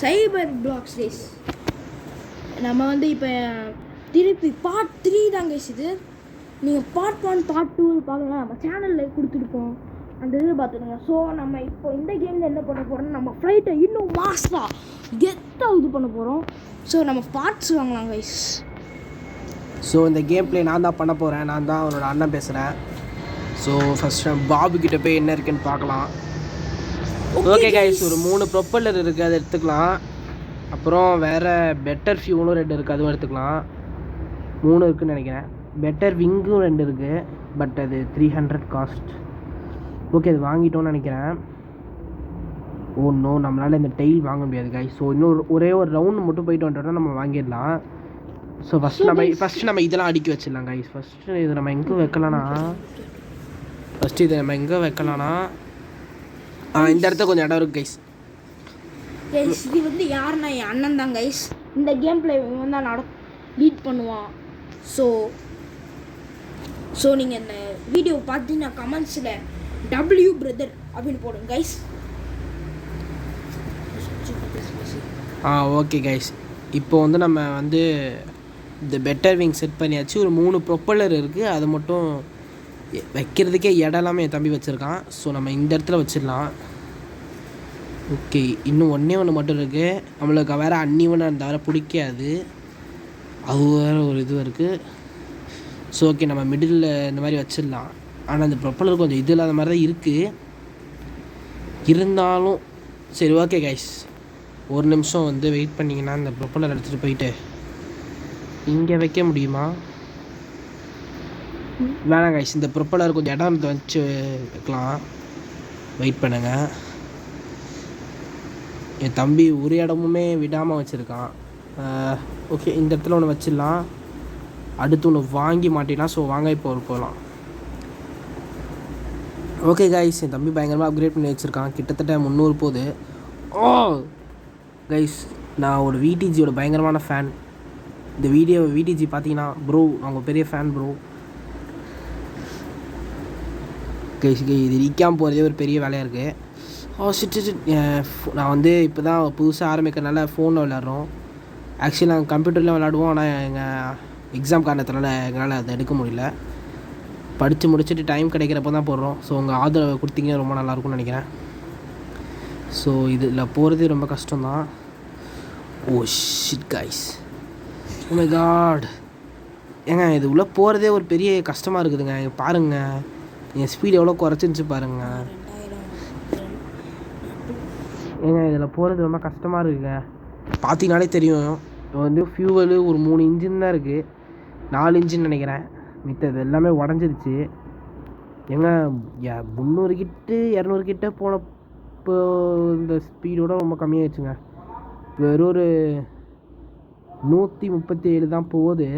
சைபர் blocks race. நம்ம வந்து இப்போ திருப்பி பார்ட் 3 தான் கைஸ் இது. நீங்கள் பார்ட் 1 பார்ட் 2 பார்க்கலாம், நம்ம சேனலில் கொடுத்துருப்போம், அந்த இதில் பார்த்துடுங்க. ஸோ நம்ம இப்போ இந்த கேமில் என்ன பண்ண போகிறோம்னா நம்ம ஃப்ளைட்டை இன்னும் மாஸ்டாக கெத்தாக இது பண்ண போகிறோம். ஸோ நம்ம பார்ட்ஸ் வாங்கலாம் கைஸ். ஸோ இந்த கேம் பிளே நான் தான் பண்ண போகிறேன். நான் தான் அவனோட அண்ணன் பேசுகிறேன். ஸோ ஃபஸ்ட் பாபு கிட்டே போய் என்ன இருக்குன்னு பார்க்கலாம். ஓகே கைஸ், ஒரு 3 ப்ரொப்பல்லர் இருக்குது, அதை எடுத்துக்கலாம். அப்புறம் வேறு பெட்டர் ஃபியூலும் 2 இருக்குது, அதுவும் எடுத்துக்கலாம். 3 இருக்குதுன்னு நினைக்கிறேன். பெட்டர் விங்கும் 2 இருக்குது, பட் அது 300 காஸ்ட். ஓகே, அது வாங்கிட்டோன்னு நினைக்கிறேன். ஒன்றும் நம்மளால் இந்த டெயில் வாங்க முடியாது கைஸ். ஸோ இன்னும் ஒரே ஒரு ரவுண்டு மட்டும் போயிட்டு வந்துட்டோம்னா நம்ம வாங்கிடலாம். ஸோ ஃபஸ்ட்டு நம்ம இதெல்லாம் அடுக்கி வச்சிடலாம் கைஸ். ஃபஸ்ட்டு இது நம்ம எங்கே வைக்கலாம்னா இந்த இடத்துல கொஞ்சம் இடம் இருக்குது கைஸ். கைஸ் இது வந்து யாருன்னா என் அண்ணன் தான் கைஸ். இந்த கேம் பிளே வந்து லீட் பண்ணுவான். ஸோ நீங்கள் இந்த வீடியோ பார்த்தீங்கன்னா கமெண்ட்ஸில் W பிரதர் அப்படின்னு போடுங்க கைஸ். ஓகே கைஸ், இப்போ வந்து நம்ம வந்து இந்த பெட்டர் விங் செட் பண்ணியாச்சு. ஒரு 3 ப்ரொப்பல்லர் இருக்குது, அது மட்டும் வைக்கிறதுக்கே இடம் எல்லாமே என் தம்பி வச்சுருக்கான். ஸோ நம்ம இந்த இடத்துல வச்சிடலாம். ஓகே, இன்னும் ஒன்று மட்டும் இருக்குது. நம்மளுக்கு வேறு அன்னிவனாக இருந்தால் வேறு பிடிக்காது, அது வேறு ஒரு இது இருக்குது. ஸோ ஓகே, நம்ம மிடில் இந்த மாதிரி வச்சிடலாம். ஆனால் அந்த ப்ரொப்பல்லர் கொஞ்சம் இது இல்லாத மாதிரி தான் இருக்குது இருந்தாலும். சரி ஓகே கைஸ், ஒரு நிமிஷம் வந்து வெயிட் பண்ணிங்கன்னா இந்த ப்ரொப்பல்லர் எடுத்துகிட்டு போயிட்டு இங்கே வைக்க முடியுமா? வேணாம் கைஸ், இந்த ப்ரொப்பல்லர் கொஞ்சம் இடம் வச்சு வைக்கலாம். வெயிட் பண்ணுங்க, என் தம்பி ஒரு இடமுமே விடாமல் வச்சுருக்கான். ஓகே, இந்த இடத்துல ஒன்று வச்சிடலாம். அடுத்து ஒன்று வாங்கி மாட்டிடலாம். ஸோ வாங்க இப்போ போகலாம். ஓகே கைஸ், என் தம்பி பயங்கரமாக அப்கிரேட் பண்ணி வச்சுருக்கான். கிட்டத்தட்ட 300 போகுது. கைஸ், நான் ஒரு விடிஜியோட பயங்கரமான ஃபேன். இந்த விடிஜி பார்த்தீங்கன்னா ப்ரோ, அவங்க பெரிய ஃபேன் ப்ரோ. கைஸ் இது நிற்காமல் போகிறதே ஒரு பெரிய வேலையாக இருக்குது. நான் வந்து இப்போ தான் புதுசாக ஆரம்பிக்கிறதுனால ஃபோனில் விளையாடுறோம். ஆக்சுவலி நாங்கள் கம்ப்யூட்டரில் விளையாடுவோம், ஆனால் எங்கள் எக்ஸாம் காரணத்தினால எங்களால் அதை எடுக்க முடியல. படித்து முடிச்சுட்டு டைம் கிடைக்கிறப்போ தான் போடுறோம். ஸோ உங்கள் ஆதரவை கொடுத்தீங்கன்னா ரொம்ப நல்லாயிருக்கும்னு நினைக்கிறேன். ஸோ இதில் போகிறது ரொம்ப கஷ்டம்தான். Shit guys, oh my God, ஏங்க இது உள்ளே போகிறதே ஒரு பெரிய கஷ்டமாக இருக்குதுங்க. பாருங்கள், என் ஸ்பீடு எவ்வளோ குறைச்சிருந்துச்சு பாருங்கள். ஏங்க இதில் போகிறது ரொம்ப கஷ்டமாக இருக்குங்க. பார்த்தீங்கனாலே தெரியும். இப்போ வந்து ஃபியூவலு ஒரு 3 இன்ஜின் தான் இருக்குது, 4 இன்ஜின் நினைக்கிறேன். மித்தது எல்லாமே உடஞ்சிருச்சு. ஏங்க 300 கிட்ட 200 கிட்ட போனப்போ இந்த ஸ்பீடோட ரொம்ப கம்மியாகிடுச்சுங்க. வெறும் ஒரு 137 தான் போகுது.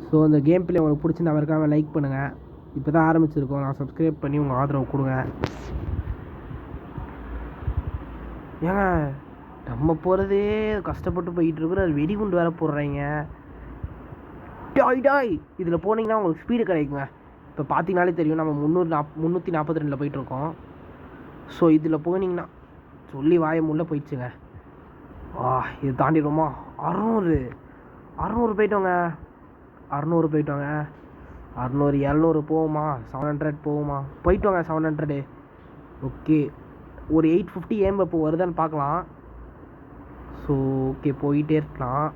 ஸோ அந்த கேம் பிளே உங்களுக்கு பிடிச்சிருந்தா மறக்காமல் லைக் பண்ணுங்கள். இப்போ தான் ஆரம்பிச்சிருக்கோம், நான் சப்ஸ்கிரைப் பண்ணி உங்கள் ஆதரவு கொடுங்க. ஏங்க நம்ம போகிறதே கஷ்டப்பட்டு போயிட்டுருக்குற, அது வெடிகுண்டு வேறு போடுறாங்க. டாய் இதில் போனீங்கன்னா உங்களுக்கு ஸ்பீடு கிடைக்குங்க. இப்போ பார்த்தீங்கனாலே தெரியும், நம்ம 342 போயிட்டுருக்கோம். ஸோ இதில் போனீங்கன்னா சொல்லி வாய முள்ள போயிடுச்சுங்க. இது தாண்டிடுவோமா? 600 போயிட்டோங்க. 600 700 போகுமா? 700 போகுமா? போயிட்டோங்க 700. ஓகே, ஒரு 850 ஏம் இப்போ வருதான்னு பார்க்கலாம். ஸோ ஓகே, போயிட்டே இருக்கலாம்.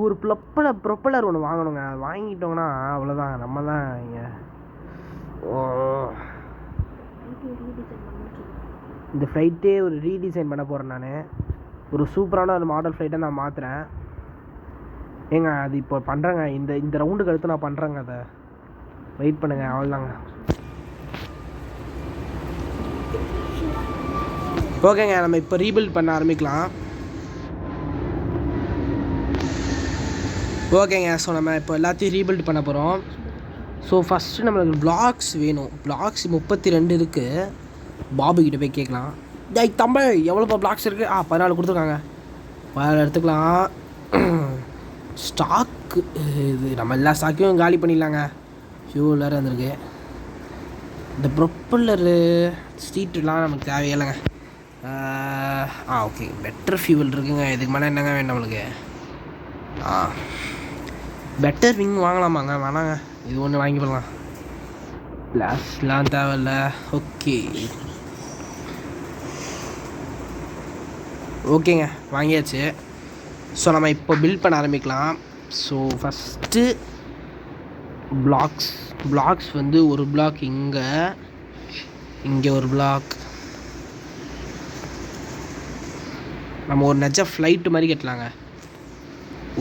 ஒரு ப்ரொப்பல்லர் ஒன்று வாங்கணுங்க. வாங்கிட்டோங்கன்னா அவ்வளோதான், நம்ம தான் இங்கே. இந்த ஃப்ளைட்டே ஒரு ரீடிசைன் பண்ண போகிறேன் நான். ஒரு சூப்பரான ஒரு மாடல் ஃப்ளைட்டை நான் மாற்றுறேன். ஏங்க அது இப்போ பண்ணுறேங்க, இந்த ரவுண்டுக்கு அடுத்து நான் பண்ணுறேங்க. அதை வெயிட் பண்ணுங்கள், அவ்வளோதாங்க. ஓகேங்க, நம்ம இப்போ ரீபில்ட் பண்ண ஆரம்பிக்கலாம். ஓகேங்க, ஸோ நம்ம இப்போ எல்லாத்தையும் ரீபில்ட் பண்ண போகிறோம். ஸோ ஃபஸ்ட்டு நம்மளுக்கு பிளாக்ஸ் வேணும். பிளாக்ஸ் 32 இருக்குது. பாபுக்கிட்ட போய் கேட்கலாம். தமிழ் எவ்வளோப்பா பிளாக்ஸ் இருக்குது? 14 கொடுத்துருக்காங்க. 14 எடுத்துக்கலாம். ஸ்டாக்கு இது நம்ம எல்லா ஸ்டாக்கையும் காலி பண்ணிடலாங்க. ஃபியூல் வேறு வந்திருக்கு. இந்த ப்ரொப்பல்லரு ஸ்ட்ரீட்லாம் நமக்கு தேவையில்லைங்க. ஓகே, பெட்டர் ஃபியூவல் இருக்குங்க. இதுக்கு மேலே என்னங்க வேணும் நம்மளுக்கு? பெட்டர் விங் வாங்கலாமாங்க? வேணாங்க, இது ஒன்று வாங்கி போடலாம். ஃப்ளாஷ்லாம் தேவையில்ல. ஓகேங்க, வாங்கியாச்சு. ஸோ நம்ம இப்போ பில்ட் பண்ண ஆரம்பிக்கலாம். ஸோ ஃபஸ்ட்டு பிளாக்ஸ் வந்து ஒரு பிளாக் இங்கே ஒரு பிளாக். நம்ம ஒரு நெஜ ஃப்ளைட்டு மாதிரி கட்டலாங்க,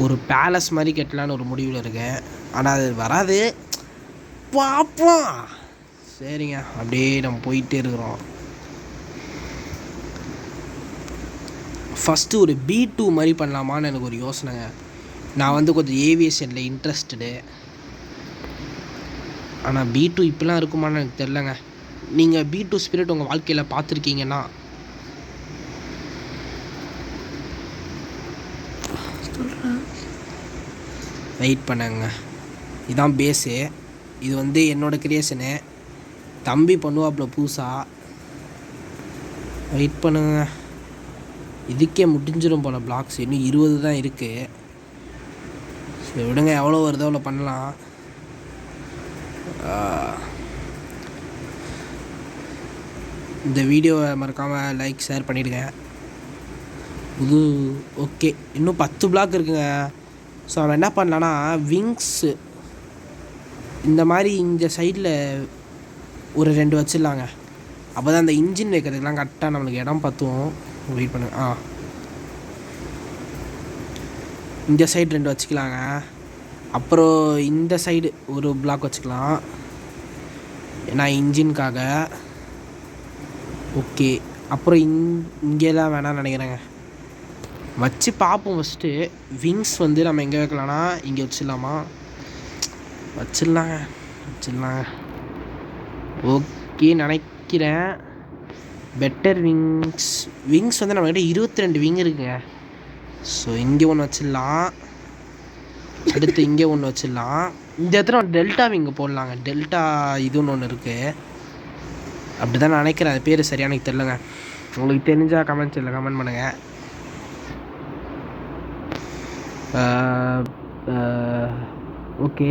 ஒரு பேலஸ் மாதிரி கட்டலான்னு ஒரு முடிவில் இருக்கேன். ஆனால் அது வராது, பார்ப்போம். சரிங்க, அப்படியே நம்ம போயிட்டே இருக்கிறோம். ஃபஸ்ட்டு ஒரு B2 மாதிரி பண்ணலாமான்னு எனக்கு ஒரு யோசனைங்க. நான் வந்து கொஞ்சம் ஏவியேஷனில் இன்ட்ரெஸ்டடு. ஆனால் B2 இப்படிலாம் இருக்குமான்னு எனக்கு தெரிலங்க. நீங்கள் B2 ஸ்பிரிட் உங்கள் வாழ்க்கையில் பார்த்துருக்கீங்கன்னா வெயிட் பண்ணுங்க. இதுதான் பேஸு. இது வந்து என்னோடய க்ரியேஷனு. தம்பி பண்ணுவாப்புல புதுசாக. வெயிட் பண்ணுங்க, இதுக்கே முடிஞ்சிடும் போல் பிளாக்ஸ். இன்னும் 20 தான் இருக்குது. சரி விடுங்க, எவ்வளோ வருதோ அவ்வளோ பண்ணலாம். இந்த வீடியோவை மறக்காமல் லைக் ஷேர் பண்ணிவிடுங்க. ஓகே, இன்னும் 10 பிளாக் இருக்குங்க. ஸோ அவன் என்ன பண்ணலான்னா விங்ஸு இந்த மாதிரி இந்த சைடில் ஒரு 2 வச்சிடலாங்க. அப்போ தான் அந்த இன்ஜின் வைக்கிறதுக்கெலாம் கரெக்டாக நம்மளுக்கு இடம் பற்றும். வெயிட் பண்ணு. இந்த சைடு 2 வச்சுக்கலாங்க. அப்புறம் இந்த சைடு ஒரு பிளாக் வச்சுக்கலாம், ஏன்னா இன்ஜின்காக. ஓகே, அப்புறம் இங்கேலாம் வேணாம்னு நினைக்கிறேங்க. வச்சு பார்ப்போம். ஃபஸ்ட்டு விங்ஸ் வந்து நம்ம எங்கே வைக்கலாம்னா இங்கே வச்சிடலாமா? வச்சிடலாங்க. ஓகே நினைக்கிறேன். பெட்டர் விங்ஸ் வந்து நம்மக்கிட்ட 22 விங் இருக்குங்க. ஸோ இங்கே ஒன்று வச்சிடலாம், அடுத்து இங்கே ஒன்று வச்சிடலாம். இந்த இடத்துல டெல்டா விங்கு போடலாங்க. டெல்டா இதுன்னு ஒன்று இருக்குது, அப்படி தான் நினைக்கிறேன். அது பேர் சரியான எனக்கு தெரிலங்க. உங்களுக்கு தெரிஞ்சால் கமெண்ட்ஸில் கமெண்ட் பண்ணுங்கள். ஓகே,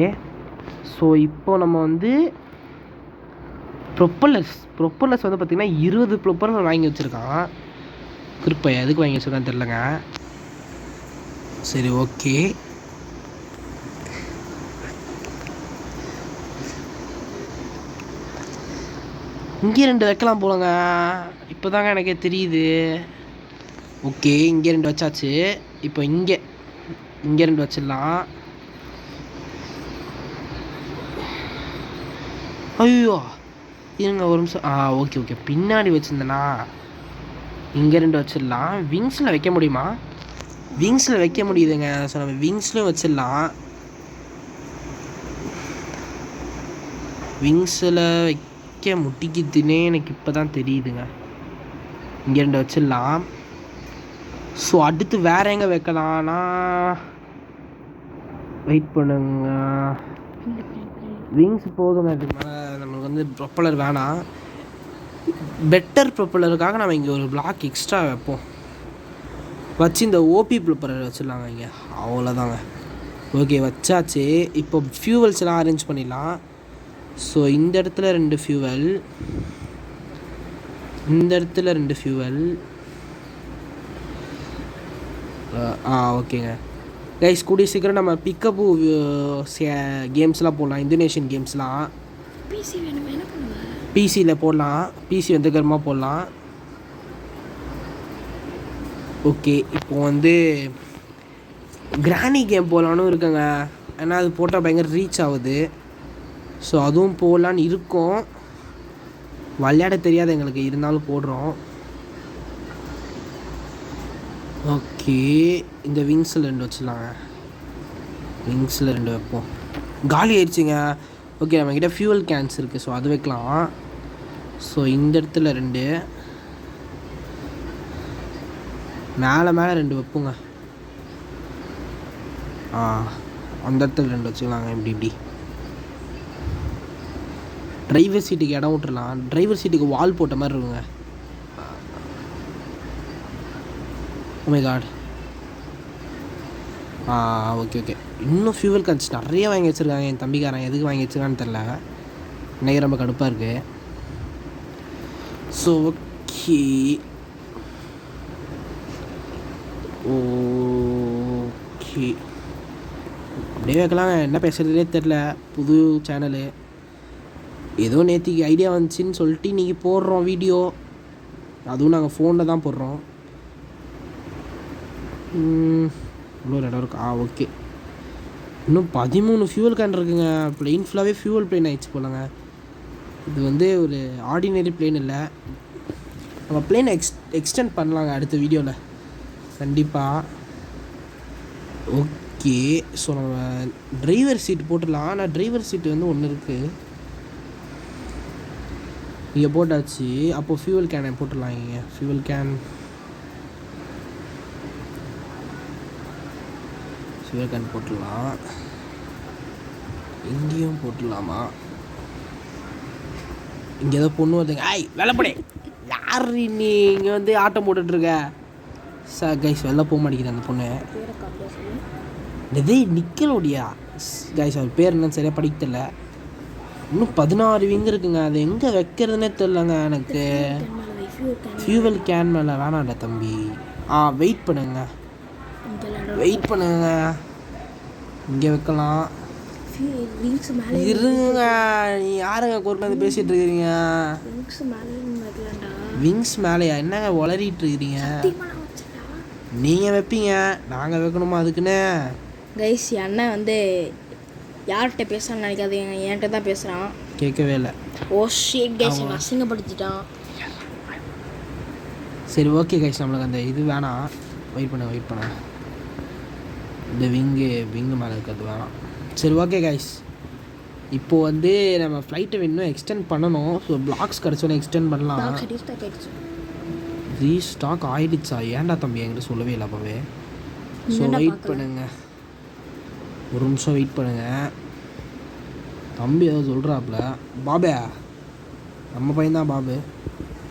ஸோ இப்போ நம்ம வந்து ப்ரொப்பல்லர்ஸ் வந்து பார்த்திங்கன்னா 20 ப்ரொப்பல்லர் வாங்கி வச்சுருக்கான். குறிப்பா எதுக்கு வாங்கி வச்சுருக்கான்னு தெரிலங்க. சரி ஓகே, இங்கே 2 வைக்கலாம் போலங்க. இப்போ தாங்க எனக்கே தெரியுது. ஓகே, இங்கே 2 வச்சாச்சு. இப்போ இங்கே 2 வச்சிடலாம். ஐயோ இருங்க ஒரு நிமிஷம். ஓகே, பின்னாடி வச்சுருந்தேண்ணா. இங்கே 2 வச்சிடலாம். விங்ஸில் வைக்க முடியுமா? விங்ஸில் வைக்க முடியுதுங்க. ஸோ நம்ம விங்ஸ்லையும் வச்சிடலாம். விங்ஸில் வைக்க முடிக்குதுன்னே எனக்கு இப்போ தான் தெரியுதுங்க. இங்கே 2 வச்சிடலாம். ஸோ அடுத்து வேறு எங்கே வைக்கலாம்னா வெயிட் பண்ணுங்க. விங்ஸ் போதுங்க, அதுக்கு மேலே நம்மளுக்கு வந்து ப்ரொப்பலர் வேணாம். பெட்டர் ப்ரொப்பலருக்காக நம்ம இங்கே ஒரு பிளாக் எக்ஸ்ட்ரா வைப்போம். வச்சு இந்த ஓபி ப்ரொப்பலர் வச்சிடலாங்க இங்கே. அவ்வளோதாங்க. ஓகே வச்சாச்சு. இப்போ ஃபியூவல்ஸ்லாம் அரேஞ்ச் பண்ணிடலாம். ஸோ இந்த இடத்துல 2 ஃபியூவல், இந்த இடத்துல 2 ஃபியூவல். ஓகேங்க கைஸ், கூடிய சீக்கிரம் நம்ம பிக்கப்பு கேம்ஸ்லாம் போடலாம். இந்தோனேஷியன் கேம்ஸ்லாம் பிசியில் போடலாம். பிசி வந்து கர்மா போடலாம். ஓகே, இப்போ வந்து கிராணி கேம் போடலான்னு இருக்குங்க. ஏன்னா அது போட்டால் பயங்கர ரீச் ஆகுது. ஸோ அதுவும் போடலான்னு இருக்கோம். விளையாட தெரியாது எங்களுக்கு, இருந்தாலும் போடுறோம். ஓகே, இந்த விங்ஸில் 2 வச்சிடலாங்க. விங்ஸில் 2 வைப்போம். காலி ஆயிடுச்சுங்க. ஓகே, நம்மக்கிட்ட ஃபியூவல் கேன்ஸ் இருக்குது, ஸோ அது வைக்கலாம். ஸோ இந்த இடத்துல 2, மேலே 2 வைப்போங்க. அந்த இடத்துல 2 வச்சுக்கலாங்க. இப்படி டிரைவர் சீட்டுக்கு இடம் விட்டுறலாம். டிரைவர் சீட்டுக்கு வால் போட்ட மாதிரி இருக்குங்க. Oh my God. Okay okay. இன்னும் ஃபியூவல் கேன்ஸ் நிறைய வாங்கி வச்சுருக்காங்க என் தம்பிக்காரன். எதுக்கு வாங்கி வச்சுருக்கான்னு தெரில. இன்னைக்கு ரொம்ப கடுப்பாக இருக்குது. ஸோ ஓகே ஓகே அப்படியே வைக்கலாங்க. என்ன பேசுகிறதுனே தெரில. புது சேனலு ஏதோ நேற்றுக்கு ஐடியா வந்துச்சின்னு சொல்லிட்டு இன்றைக்கி போடுறோம் வீடியோ. அதுவும் நாங்கள் ஃபோனில் தான் போடுறோம். இன்னொரு இடம் இருக்கு. ஓகே. இன்னும் 13 ஃபியூவல் கேன் இருக்குங்க. பிளெயின் ஃபுல்லாகவே ஃபியூவல் பிளேன் ஆகிடுச்சு போலங்க. இது வந்து ஒரு ஆர்டினரி பிளேன் இல்லை. நம்ம பிளேனை எக்ஸ்டெண்ட் பண்ணலாங்க அடுத்த வீடியோவில் கண்டிப்பாக. ஓகே. ஸோ நம்ம டிரைவர் சீட் போட்டுடலாம். ஆனால் டிரைவர் சீட்டு வந்து ஒன்று இருக்குது. இங்கே போட்டாச்சு. அப்போது ஃபியூவல் கேனை போட்டுடலாம். இங்கே ஃபியூவல் கேன் போட்டுடலாம். இங்கேயும் போட்டுடலாமா? இங்கே ஏதோ பொண்ணு வருதுங்க. வெள்ளப்படே யார் நீ இங்கே வந்து ஆட்டம் போட்டுட்ருக்க? சார் கைஸ் வெளில போக மாட்டேங்குது அந்த பொண்ணு. இதே நிக்கலோடியா கைஸ். அவர் பேர் என்னன்னு சரியாக படிக்க தெரியல. இன்னும் 16 விங்கு இருக்குங்க. அது எங்கே வைக்கிறதுனே தெரிலங்க எனக்கு. ஃபியூவல் கேன் மேலே வேணாண்டா தம்பி. வெயிட் பண்ணுங்க இங்கே வைக்கலாம். இருங்க. நீ யாருங்க குறுக்க பேசிகிட்டு இருக்கிறீங்க? விங்ஸ் மேலேயா? என்னங்க உளறிட்டு இருக்கிறீங்க? நீங்கள் வைப்பீங்க, நாங்கள் வைக்கணுமா அதுக்குன்னு? கைஸ் அண்ணன் வந்து யார்கிட்ட பேசுகிறான்னு நினைக்காதீங்க. என்கிட்ட தான் பேசுகிறான். கேட்கவே இல்லை. ஷேட் கைஸ் அசிங்கப்படுத்திட்டான். சரி ஓகே கைஸ். நம்மளுக்கு அந்த இது வேணாம். வெயிட் பண்ண இந்த விங்கு மேலே இருக்கிறது வேணாம். சரி ஓகே கைஸ். இப்போது வந்து நம்ம ஃப்ளைட்டை இன்னும் எக்ஸ்டெண்ட் பண்ணணும். ஸோ பிளாக்ஸ் கிடச்சோன்னே எக்ஸ்டெண்ட் பண்ணலாம். ரீஸ்டாக் ஆகிடுச்சா? ஏன்டா தம்பி என்கிட்ட சொல்லவே இல்லை அப்போவே. ஸோ வெயிட் பண்ணுங்க, ஒரு நிமிஷம் வெயிட் பண்ணுங்க. தம்பி ஏதோ சொல்கிறாப்புல. பாபே நம்ம பையன்தான் பாபு.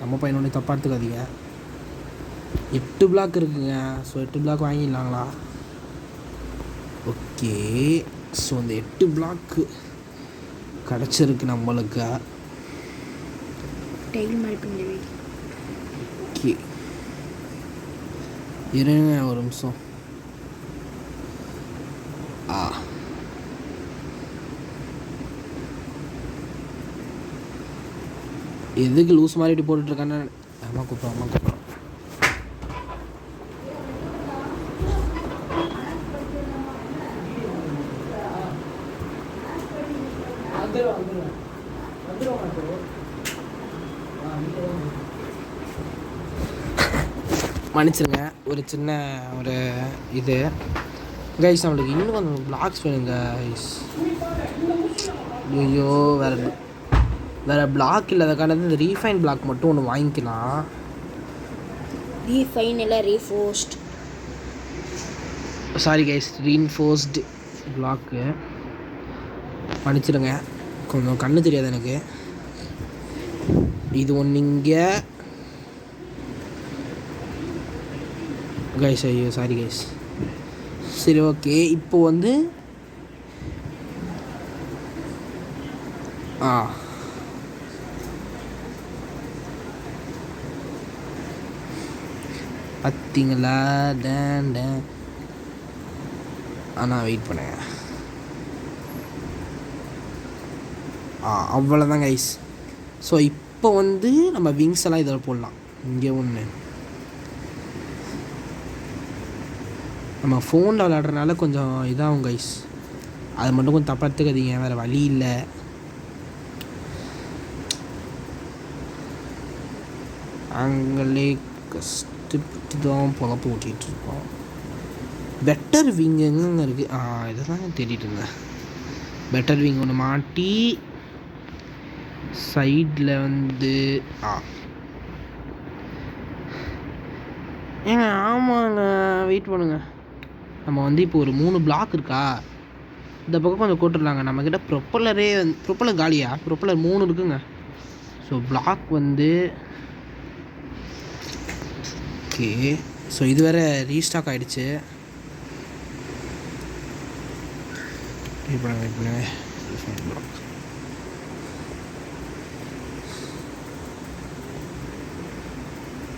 நம்ம பையன் ஒன்று தப்பாக எடுத்துக்காதீங்க. 8 பிளாக் இருக்குங்க. ஸோ 8 பிளாக் வாங்கிடலாங்களா? ஓகே. ஸோ அந்த 8 பிளாக்கு கிடச்சிருக்கு நம்மளுக்கு. ஓகே இருங்க ஒரு நிமிஷம். எதுக்கு லூஸ் மாதிரி போட்டுட்ருக்கான்னு அம்மா கூப்பிட்றோம். மன்னிச்சிருங்க, ஒரு சின்ன ஒரு இது கைஸ். நம்மளுக்கு இன்னும் கொஞ்சம் பிளாக்ஸ் வேணுங்க கைஸ். ஐயோ வேறு பிளாக் இல்லாத காரணம் இந்த ரீஃபைன் பிளாக் மட்டும் ஒன்று வாங்கிக்கலாம். ரீஃபைன் இல்லை reinforced. Sorry guys, reinforced block. மன்னிச்சிடுங்க, கொஞ்சம் கண்ணு தெரியாது எனக்கு. இது ஒன்று இங்கே கைஸ். ஐயோ சாரி கைஸ். சரி ஓகே. இப்போ வந்து பார்த்தீங்களா? ஆனால் வெயிட் பண்ணுங்க. அவ்வளோதான் கைஸ். ஸோ இப்போ வந்து நம்ம விங்ஸ் எல்லாம் இதில் போடலாம். இங்கே ஒன்று நம்ம ஃபோனில் விளையாடுறதுனால கொஞ்சம் இதாகும் கைஸ். அது மட்டும் கொஞ்சம் தப்பாக எடுத்துக்காதீங்க, வேறு வழி இல்லை. நாங்களே கஷ்டப்பட்டு தான் பொழப்பு ஓட்டிகிட்ருக்கோம். பெட்டர் விங் எங்கெங்கே இருக்குது? இதை தான் தேடிட்டு இருந்தேன். பெட்டர் விங் ஒன்று மாட்டி சைடில் வந்து ஆமாங்க வெயிட் பண்ணுங்க. நம்ம வந்து இப்போ ஒரு 3 பிளாக் இருக்கா, இந்த பக்கம் கொஞ்சம் கூட்டுருலாங்க. நம்மக்கிட்ட ப்ரொப்பலரே ப்ரொப்பலர் காலியா? ப்ரொப்பலர் 3 இருக்குங்க. ஸோ பிளாக் வந்து ஓகே. ஸோ இது வேறு ரீஸ்டாக் ஆகிடுச்சு. வெயிட் பண்ணுங்க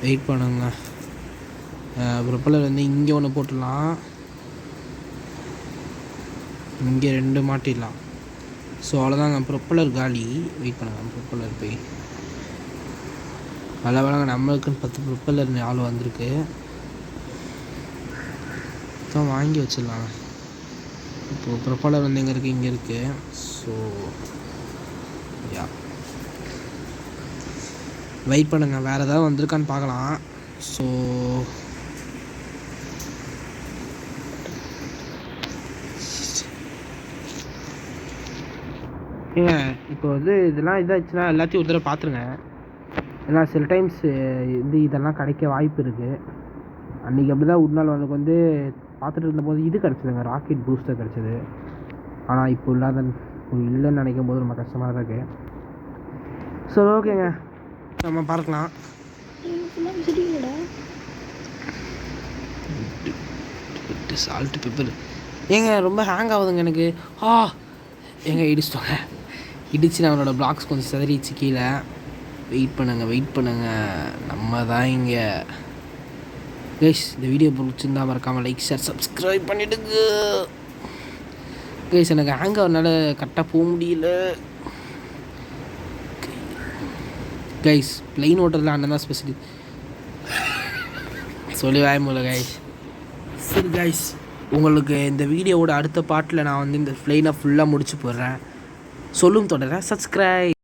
வெயிட் பண்ணுங்க. ப்ரொப்பலர் வந்து இங்கே ஒன்று போட்டுடலாம், இங்கே 2 மாட்டிடலாம். ஸோ அவ்வளோதாங்க, ப்ரொப்பலர் காலி. வெயிட் பண்ணுங்க, ப்ரொப்பலர் போய் நல்ல வேலைங்க நம்மளுக்குன்னு 10 ப்ரொப்பலர் ஆள் வந்திருக்கு. தான் வாங்கி வச்சிடலாம். இப்போது ப்ரொப்பலர் வந்து எங்கே இருக்குது? இங்கே இருக்குது. ஸோ யா வெயிட் பண்ணுங்கள், வேறு ஏதாவது வந்திருக்கான்னு பார்க்கலாம். ஸோ ஏங்க இப்போ வந்து இதெல்லாம் இதாச்சுன்னா எல்லாத்தையும் ஒரு தடவை பார்த்துருங்க. ஏன்னா சில டைம்ஸ் இதெல்லாம் கிடைக்க வாய்ப்பு இருக்குது. அன்றைக்கி அப்படி தான் ஒரு நாள் அவனுக்கு வந்து பார்த்துட்டு இருந்தபோது இது கிடச்சிதுங்க, ராக்கெட் பூஸ்டர் கிடச்சிது. ஆனால் இப்போ இல்லைன்னு நினைக்கும் போது ரொம்ப கஷ்டமாக தான் இருக்குது. ஸோ ஓகேங்க, நம்ம பார்க்கலாம். சால்ட் பெப்பர் ஏங்க ரொம்ப ஹேங் ஆகுதுங்க எனக்கு. ஏங்க இடிச்சிட்டோங்க, இடிச்சு நான் அவனோட பிளாக்ஸ் கொஞ்சம் சிதறிச்சு கீழே. வெயிட் பண்ணுங்கள், நம்ம தான் இங்கே. கைஸ் இந்த வீடியோ பிடிச்சிருந்தா மறக்காமல் லைக் ஷேர் சப்ஸ்கிரைப் பண்ணிவிடுங்க. கைஸ் எனக்கு ஹேங் ஆகிறதுனால கரெக்டாக போக முடியல. கைஸ் பிளெயின் ஓட்டுறதுல அண்ணன் தான் ஸ்பெஷலி சொல்லி வாய்மூல கைஸ். சரி கைஸ், உங்களுக்கு இந்த வீடியோவோட அடுத்த பாட்டில் நான் வந்து இந்த பிளெயினை ஃபுல்லாக முடிச்சு போடுறேன். சொல்லும் தொடர சப்ஸ்கிரைப்.